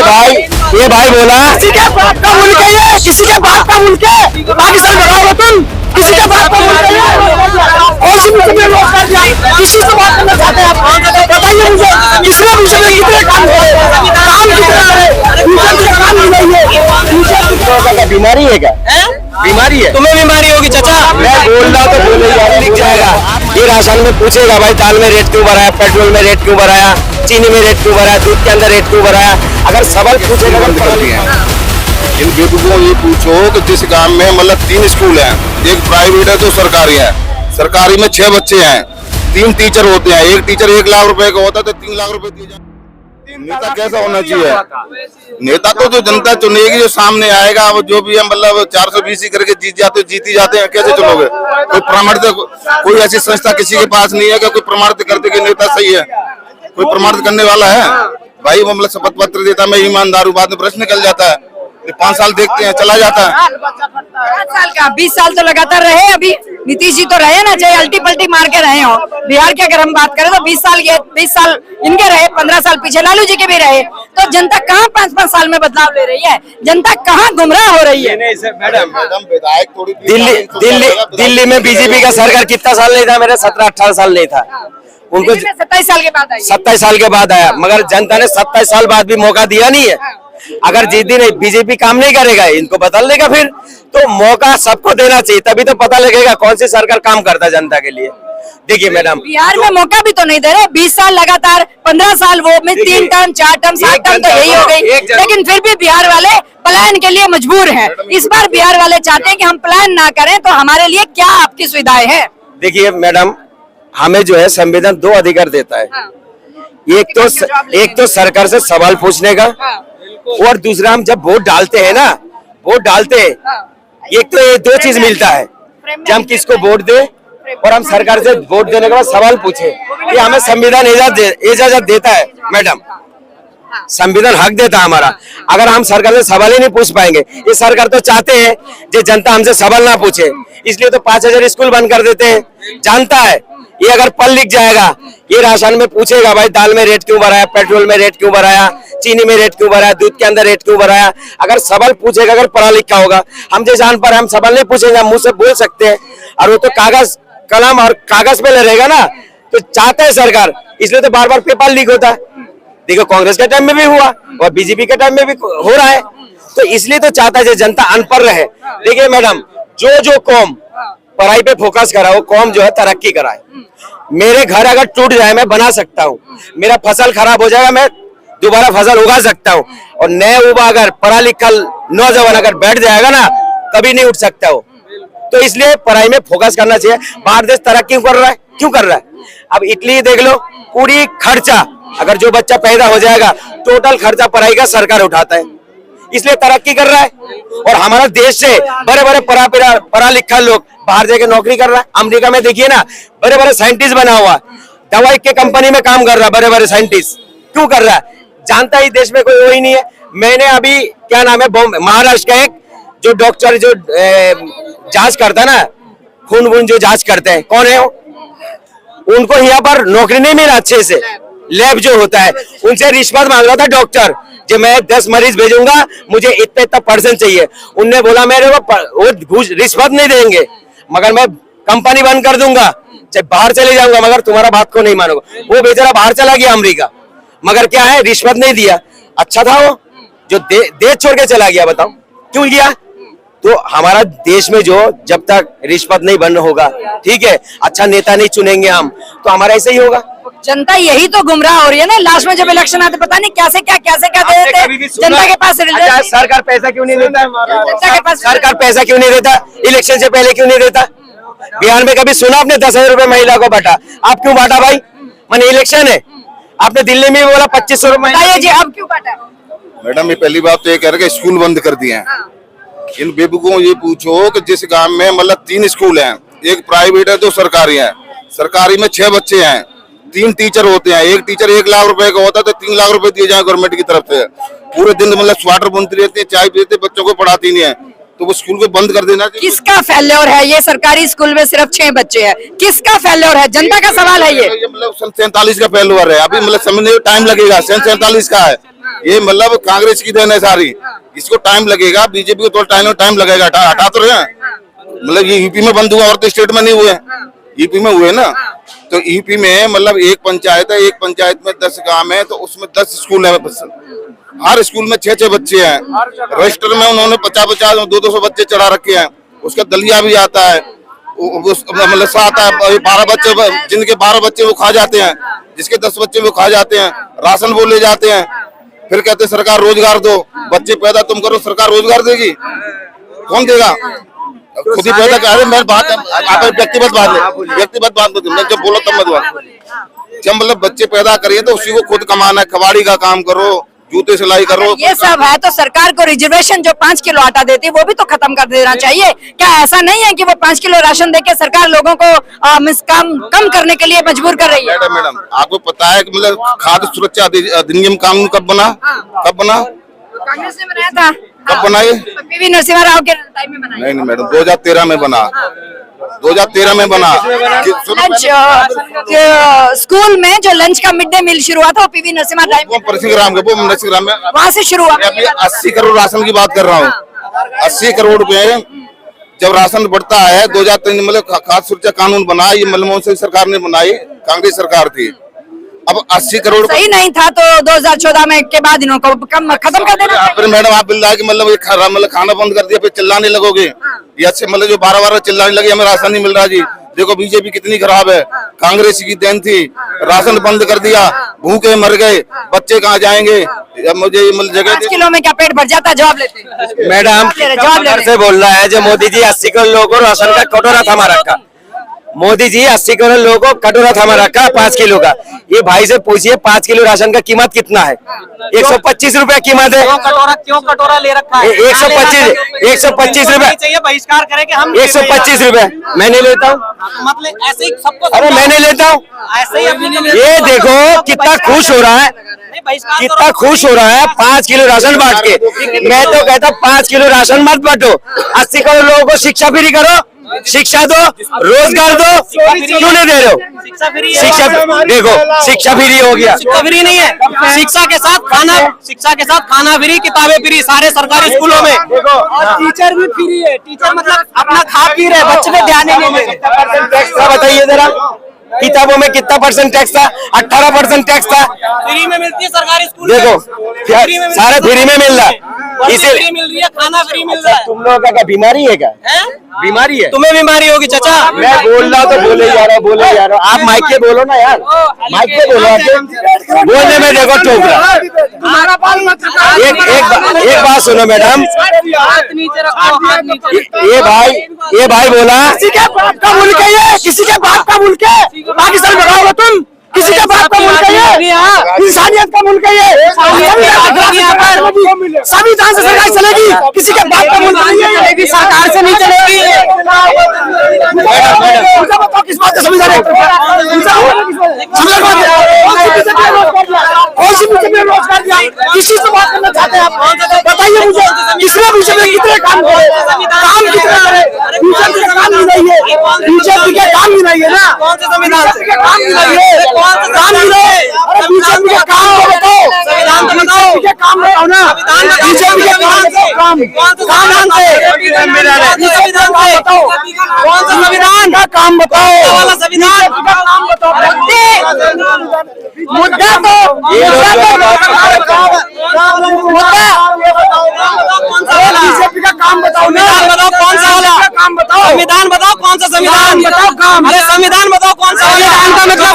ये भाई बोला किसी के बाप का मुल्क है ये, किसी के बाप का मुल्क है। पाकिस्तान बनाओ तुम, किसी के बाप का मुल्क है ये। कौन सी मुल्क में लोग कर दिया, किसी से बात करना चाहते हैं आप? बताइए मुझे, किसने मुझे कितने काम करे, काम कितना करे, मुझे काम नहीं है। बीमारी है क्या? बीमारी है, तुम्हें बीमारी होगी चाचा। मैं बोल रहा हूँ तो बोले लिख जाएगा। ये राशन में पूछेगा भाई दाल में रेट क्यों बढ़ाया, पेट्रोल में रेट क्यों बढ़ाया, चीनी में रेट क्यों बढ़ाया, दूध के अंदर रेट क्यों बढ़ाया। अगर सवाल पूछेगा इन बेवकूफों ये पूछो कि जिस गांव में मतलब 3 स्कूल हैं, एक प्राइवेट है तो सरकारी है। सरकारी में 6 बच्चे हैं, 3 टीचर होते हैं, एक टीचर 1 लाख रुपए का होता है तो 3 लाख रुपए दिए जाए। नेता कैसा होना चाहिए? नेता तो जो जनता चुनेगी, जो सामने आएगा, वो जो भी है मतलब 420 करके जीती जाते हैं। कैसे चलोगे? कोई प्रमाणित, कोई ऐसी संस्था किसी के पास नहीं है कि कोई प्रमाणित करते कि नेता सही है। कोई प्रमाणित करने वाला है भाई? वो मतलब शपथ पत्र देता मैं ईमानदार हूँ, बाद में प्रश्न निकल जाता है। 5 साल देखते हैं चला जाता है। 5 साल का 20 साल तो लगातार रहे। अभी नीतीश जी तो रहे ना, चाहे अल्टी पल्टी मार के रहे हो। बिहार की अगर हम बात करें तो 20 साल इनके रहे, 15 साल पीछे लालू जी के भी रहे। तो जनता कहाँ 5-5 साल में बदलाव ले रही है? जनता कहाँ गुमराह हो रही है? मैडम विधायक थोड़ी दिल्ली में बीजेपी का सरकार कितना साल नहीं था? मेरा 17-18 साल नहीं था। उनको 27 साल के बाद आई। 27 साल के बाद आया, मगर जनता ने 27 साल बाद भी मौका दिया नहीं है। अगर जिस दिन बीजेपी काम नहीं करेगा, इनको बदल देगा फिर। तो मौका सबको देना चाहिए, तभी तो पता लगेगा कौन सी सरकार काम करता है जनता के लिए। देखिए मैडम, बिहार में मौका भी तो नहीं दे रहे। 20 साल लगातार, 15 साल वो में 3 टर्म 4 टर्म 7 टर्म तो यही हो गई। लेकिन फिर भी बिहार वाले पलायन के लिए मजबूर हैं। इस बार बिहार वाले चाहते हैं कि हम पलायन ना करें, तो हमारे लिए क्या आपकी सुविधाएं हैं? देखिए मैडम, हमें जो है संविधान 2 अधिकार देता है। एक तो सरकार से सवाल पूछने का, और दूसरा हम जब वोट डालते हैं ना, वोट डालते हैं, एक तो ये 2 चीज मिलता है कि हम किसको वोट दे, और हम सरकार से वोट देने के बाद सवाल पूछे। ये हमें संविधान इजाजत देता है मैडम, संविधान हक देता है हमारा। अगर हम सरकार से सवाल ही नहीं पूछ पाएंगे, ये सरकार तो चाहते हैं कि जनता हमसे सवाल ना पूछे, इसलिए तो 5000 स्कूल बंद कर देते हैं। जानता है ये अगर पल लिख जाएगा, ये राशन में पूछेगा भाई दाल में रेट क्यों बढ़ाया, पेट्रोल में रेट क्यों बढ़ाया, चीनी में रेट क्यों बढ़ाया, दूध के अंदर रेट क्यों बढ़ाया। अगर सवाल पूछेगा, अगर पढ़ा लिखा होगा, हम जैसे अनपढ़ हम सवाल नहीं पूछेंगे, हम मुंह से बोल सकते हैं। और वो तो कागज कलम और कागज पे रहेगा ना, तो चाहते है सरकार, इसलिए तो बार बार पेपर लीक होता है। देखो कांग्रेस के टाइम में भी हुआ और बीजेपी के टाइम में भी हो रहा है, तो इसलिए तो चाहता है जनता अनपढ़ रहे। देखिए मैडम, जो कौम पढ़ाई पे फोकस करा, वो कौम जो है तरक्की कराए। मेरे घर अगर टूट जाए मैं बना सकता हूँ, मेरा फसल खराब हो जाएगा मैं दोबारा फसल उगा सकता हूँ, और नए युवा अगर पढ़ा लिखा नौजवान अगर बैठ जाएगा ना, कभी नहीं उठ सकता हो। तो इसलिए पढ़ाई में फोकस करना चाहिए। बाहर देश तरक्की कर रहा है, क्यों कर रहा है? अब इटली देख लो, पूरी खर्चा अगर जो बच्चा पैदा हो जाएगा, टोटल खर्चा पढ़ाई का सरकार उठाता है, इसलिए तरक्की कर रहा है। और हमारा देश से बड़े बड़े पढ़ा लिखा लोग बाहर जाके नौकरी कर रहा है। अमेरिका में देखिए ना, बड़े बड़े साइंटिस्ट बना हुआ, दवाई के कंपनी में काम कर रहा है, बड़े बड़े साइंटिस्ट। क्यों कर रहा है? जानता ही देश में कोई वो ही नहीं है। मैंने अभी क्या नाम है, महाराष्ट्र का एक जो डॉक्टर जो जांच करता है ना, खून वून जो जांच करते हैं, कौन है वो? उनको यहाँ पर नौकरी नहीं मिला अच्छे से। लैब जो होता है, उनसे रिश्वत मांग रहा था डॉक्टर, जो मैं 10 मरीज भेजूंगा, मुझे इतना % चाहिए। उनने बोला मेरे वो रिश्वत नहीं देंगे, मगर मैं कंपनी बंद कर दूंगा, चाहे बाहर चले जाऊंगा, मगर तुम्हारा बात को नहीं मानूंगा। वो बेचारा बाहर चला गया अमेरिका, मगर क्या है, रिश्वत नहीं दिया। अच्छा था वो जो देश छोड़ के चला गया, बताओ क्यों गया? तो हमारा देश में जो जब तक रिश्वत नहीं बंद होगा, ठीक है, अच्छा नेता नहीं चुनेंगे हम, तो हमारा ऐसे ही होगा। जनता यही तो गुमराह हो रही है ना। लास्ट में जब इलेक्शन आते पता नहीं कैसे क्या दे देते हैं जनता के पास। सरकार पैसा क्यों नहीं देता? जनता के पास सरकार पैसा क्यों नहीं देता? इलेक्शन से पहले क्यों नहीं देता? बिहार में कभी सुना आपने 10,000 रुपए महिला को बांटा? आप क्यों बांटा भाई? मैंने इलेक्शन है, आपने दिल्ली में बोला 2500 रुपए जी, अब क्यों बांटा? मैडम ये पहली बात तो ये कह रहे स्कूल बंद कर दिए हैं। इन बेवकूफों ये पूछो कि जिस गांव में मतलब 3 स्कूल हैं, एक प्राइवेट है तो सरकारी है। सरकारी में 6 बच्चे हैं, 3 टीचर होते हैं, एक टीचर 1 लाख रुपए का होता है तो 3 लाख रुपए दिए जाए गवर्नमेंट की तरफ से। पूरे दिन मतलब स्वेटर बुनती रहती है, चाय पीते, बच्चों को पढ़ाती नहीं है। तो वो स्कूल को बंद कर देना चाहिए। किसका फेल्योर है? ये सरकारी स्कूल में सिर्फ 6 बच्चे हैं, किसका फेल्योर है? जनता का सवाल है ये। मतलब सन 47 का फेल्योर है, अभी मतलब समझने में टाइम लगेगा। सन 47 का है ये, मतलब कांग्रेस की देन है सारी, इसको टाइम लगेगा। बीजेपी को थोड़ा टाइम लगेगा। हटा तो रहे हैं, मतलब ये यूपी में बंद हुआ और तो स्टेट में नहीं हुए, यूपी में हुए ना। तो यूपी में मतलब एक पंचायत है, एक पंचायत में 10 गांव है, तो उसमें 10 स्कूल है। हर स्कूल में 6-6 बच्चे हैं। रजिस्टर में उन्होंने 50-50 200 बच्चे चढ़ा रखे हैं। उसका दलिया भी आता है, मतलब 12 बच्चे, जिनके 12 बच्चे वो खा जाते हैं, जिसके 10 बच्चे वो खा जाते हैं। राशन वो ले जाते हैं, फिर कहते हैं सरकार रोजगार दो, बच्चे पैदा तुम करो, सरकार रोजगार देगी? कौन देगा? खुद ही पैदा कर। मैं बात आप व्यक्तिगत बात मैं जब बोलो तब मत। जब मतलब बच्चे पैदा करिए तो उसी को खुद कमाना है, कबाड़ी का काम करो, जूते सिलाई करो। ये सब है तो सरकार को रिजर्वेशन जो 5 किलो आटा देती है वो भी तो खत्म कर देना चाहिए। क्या ऐसा नहीं है कि वो 5 किलो राशन देके सरकार लोगों को कम करने के लिए मजबूर कर रही है? मैडम आपको पता है कि मतलब खाद्य सुरक्षा अधिनियम कानून कब बना? कांग्रेस ने बनाया था। कब बनाए? पीवी नरसिम्हा राव के टाइम में बनाया। नहीं मैडम, 2013 में बना। 2013 में बना। लंच स्कूल में जो लंच का मिड डे मील शुरू हुआ था वो पीवी नरसिम्हा टाइम में, नरसिंह में वहाँ से शुरू हुआ। अभी 80 करोड़ राशन की बात कर रहा हूँ। 80 करोड़ रुपए जब राशन बढ़ता है 2003 मतलब खाद्य सुरक्षा कानून बना, ये मनमोहन सिंह सरकार ने बनाई, कांग्रेस सरकार थी। अब 80 करोड़ सही नहीं था तो 2014 में के बाद इनको खत्म कर देना। फिर मैडम आप बिल कि मतलब खाना बंद कर दिया, फिर चिल्लाने लगोगे। ये अच्छे मतलब जो 12 चिल्लाने लगे हमें राशन नहीं मिल रहा जी। देखो बीजेपी कितनी खराब है, कांग्रेस की देन थी, राशन बंद कर दिया, भूखे मर गए, बच्चे कहाँ जाएंगे? मुझे जगह 5 किलो में क्या पेट भर जाता? जवाब लेते मैडम जवाब से बोल रहा है जो मोदी जी 80 करोड़ लोगों को राशन का कटोरा थमा रखा। मोदी जी 80 करोड़ लोगों को कटोरा थमा रखा 5 किलो का। ये भाई से पूछिए 5 किलो राशन का कीमत कितना है? 125 रुपए कीमत है। क्यों कटोरा ले रखा है? 125 रुपए चाहिए, बहिष्कार करें कि हम 125 रुपए मैं नहीं लेता हूँ। मतलब ऐसे ही सबको, अरे मैं नहीं लेता हूँ। ऐसे ही ये देखो कितना खुश हो रहा है, कितना खुश हो रहा है 5 किलो राशन बांट के। मैं तो कहता 5 किलो राशन मत बांटो, 80 करोड़ लोगों को शिक्षा फ्री करो, शिक्षा दो, रोजगार दो। क्यों नहीं दे रहे हो? शिक्षा देखो, शिक्षा फ्री हो गया। शिक्षा फ्री नहीं है, शिक्षा के साथ खाना फ्री, किताबें फ्री सारे सरकारी स्कूलों में। और टीचर भी फ्री है। टीचर मतलब अपना खा पी रहे, बच्चे पे ध्यान नहीं दे रहे। बताइए जरा, किताबों में कितना % टैक्स था? 18% टैक्स था। फ्री में मिलती है सरकारी स्कूल। देखो सारे फ्री में मिल रहा है, इसीलिए मिल रही है, खाना फ्री मिल रहा है। तुम लोगों का क्या बीमारी है? क्या बीमारी है? तुम्हें बीमारी होगी चाचा। मैं बोल रहा हूँ तो बोले जा रहा हूँ। आप माइक के बोलो ना यार, माइक के बोलो। बोलने में देखो टोक रहा। एक बात सुनो मैडम, ये भाई बोला किसी के बाप का मुल्क है ये, किसी के बाप का मुल्क है। पाकिस्तान बनाओगे तुम, किसी के बाप का मुल्क है ये, इंसानियत का मुल्क है ये। संविधान से सरकार चलेगी, किसी के बाप का मुल्क नहीं है, सरकार से नहीं चलेगी। बताओ किस बात का संविधान है? कौन सी बीजेपी ने रोजगार दिया? किसी से बात करना चाहते हैं आप? बताइए मुझे, किसने बीजेपी ने कितने काम करे? काम कितने करे? बीजेपी का काम नहीं है, बीजेपी के काम ही नहीं है ना। बीजेपी के काम ही नहीं है, काम ही नहीं है। अरे बीजेपी के काम को बताओ, बीजेपी के काम बताओ ना। बीजेपी के काम काम है, कौन सा संविधान का काम बताओ? संविधान का काम बताओ। मुद्दा तो बीजेपी का काम बताओ ना। बताओ कौन सा वाला काम बताओ? संविधान बताओ, कौन सा संविधान बताओ? काम, अरे संविधान बताओ कौन सा? संविधान का मतलब